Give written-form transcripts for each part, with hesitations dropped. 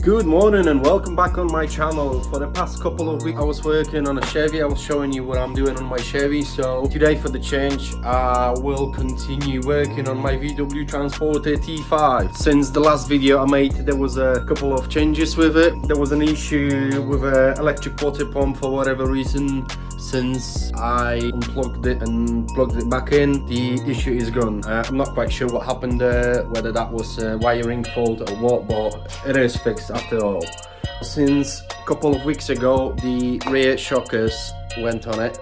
Good morning and welcome back on my channel. For the past couple of weeks I was working on a Chevy. I was showing you what I'm doing on my Chevy. So today for the change I will continue working on my VW Transporter T5. Since the last video I made there was a couple of changes with it. There was an issue with an electric water pump for whatever reason. Since I unplugged it and plugged it back in, the issue is gone. I'm not quite sure what happened there, whether that was a wiring fault or what, but it is fixed after all. Since a couple of weeks ago the rear shockers went on it,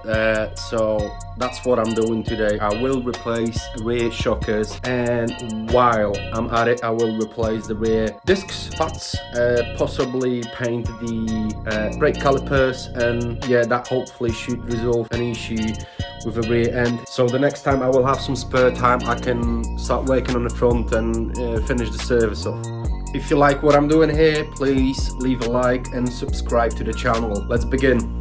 so that's what I'm doing today. I will replace rear shockers, and while I'm at it I will replace the rear discs, pads, possibly paint the brake calipers, and yeah, that hopefully should resolve an issue with the rear end. So the next time I will have some spare time I can start working on the front and finish the service off. If you like what I'm doing here, please leave a like and subscribe to the channel. Let's begin.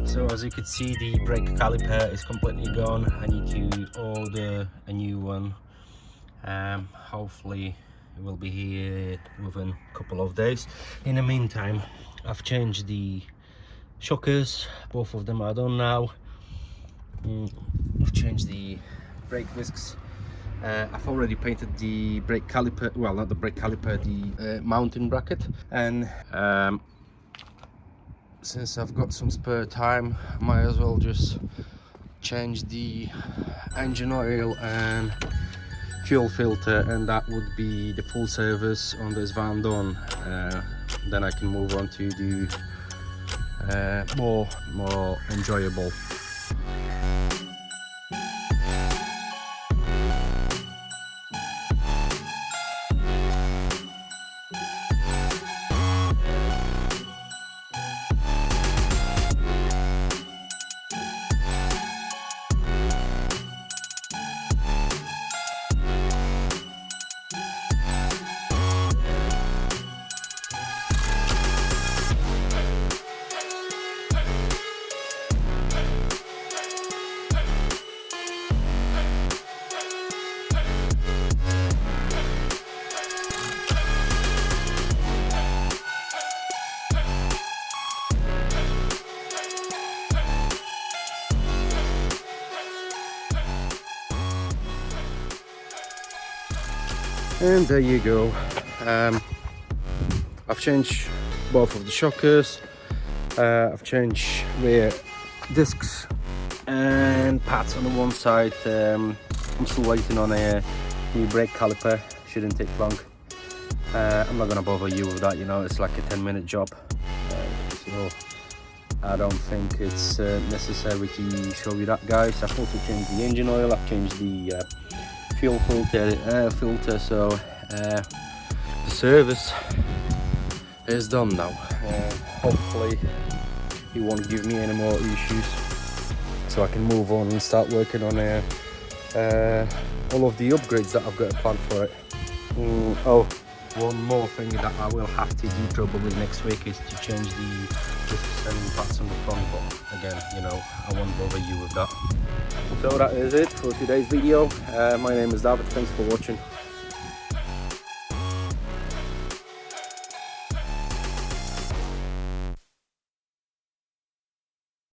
So as you can see, the brake caliper is completely gone. I need to order a new one. Hopefully it will be here within a couple of days. In the meantime, I've changed the shockers, both of them are done now. I've changed the brake discs. I've already painted the brake caliper, well, not the brake caliper, the mounting bracket, and since I've got some spare time, I might as well just change the engine oil and fuel filter, and that would be the full service on this van done. Then I can move on to do more enjoyable. And there you go. I've changed both of the shockers. I've changed rear discs and pads on the one side. I'm still waiting on a new brake caliper. Shouldn't take long. I'm not gonna bother you with that, you know, it's like a 10-minute job. So I don't think it's necessary to show you that, guys. I've also changed the engine oil, I've changed the fuel filter, air filter, so the service is done now. Hopefully it won't give me any more issues, so I can move on and start working on all of the upgrades that I've got planned for it. Oh, one more thing that I will have to do probably next week is to change the discs and pads on the front, but again, you know, I won't bother you with that. So that is it for today's video. My name is David, thanks for watching.